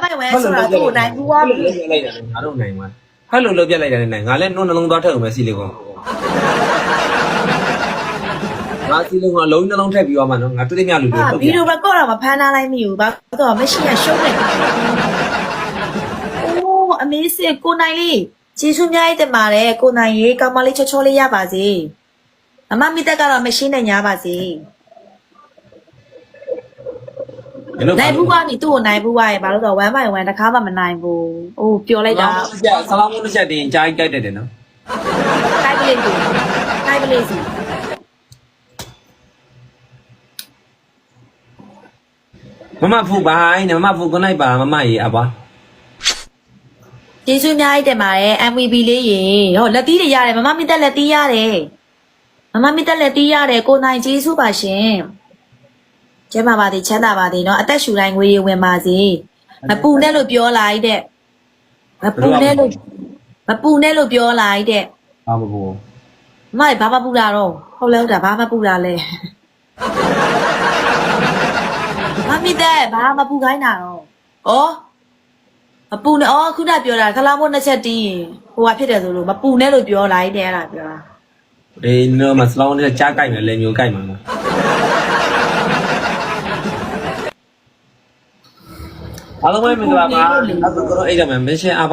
မိုက်ဝဲဆိုတာသူ့ကိုနိုင်ဘူးကွာ လှုပ်ပြလိုက်တယ်ငါတို့နိုင်မှာဟဲ့လို့လှုပ်ပြလိုက်တယ်နိုင်ငါလည်းနှုတ်နှလုံးသွားထည့်အောင်ပဲစီလေးကောငါစီလုံးကအလုံးနှလုံးထည့်ပြီးသွားမှာနော်ငါတွေ့တဲ့မြလူတွေ ဗီဒီယိုရက်ကော့တော့မဖမ်းထားလိုက်မိဘူးဘာလို့မရှိရရှုံးနေအိုးအမေးစစ်ကိုနိုင်လေးကျေးဇူးများတင်ပါတယ်ကိုနိုင်ရေကောင်းမလေးချောချောလေးရပါစေအမမိတက်ကတော့မရှိနဲ့ညာပါစေနိုင်ဘူးကွာနီသူ့ကိုနိုင်ဘူးကွာရေဘာလို့တော့1 by 1တစ်ခါမှမနိုင်ဘူးအိုးပျော်လိုက်တာ ဆလာမုန်းတစ်ချက်တင်ကြားကြိုက်တယ်နော် တိုက်ပလေးစီတိုက်ပလေးစီ မမဖူပါဟိုင်းမမဖူကိုနိုင်ပါမမရေအပွား ကျေးဇူးအများကြီးတင်ပါတယ် MVP လေးရေဟောလက်သီးတွေရတယ်မမမိတက်လက်သီးရတယ်မမမိတက်လက်သီးရတယ်ကိုနိုင်ကျေးဇူးပါရှင်ကျမ်းပါပါသေးချမ်းသာပါသေးเนาะအသက်ရှူတိုင်းငွေရဝင်ပါစေမပူနဲ့လို့ပြောလိုက်တဲ့မပူနဲ့လို့ပြောလိုက်တဲ့ ဘာမပူ မမဘာမပူတာတော့ဟုတ်လဲဟုတ်တာဘာမပူတာလဲမမိတက်ဘာမပူခိုင်းတာတော့ဩမပူနဲ့ဩခုနပြောတာခလာမို့နှစ်ချက်တီးရင်ဟိုဟာဖြစ်တယ်ဆိုလို့မပူနဲ့လို့ပြောလိုက်တဲ့အဲ့ဒါပြောတာ အေးနော်မဆလောင်းနဲ့ကြားကြိုက်မယ်လေမျိုးကြိုက်မှာလားအားလုံးပဲမင်္ဂလာပါအခုကတော့အဲ့ဒါမှမင်းရှင်အား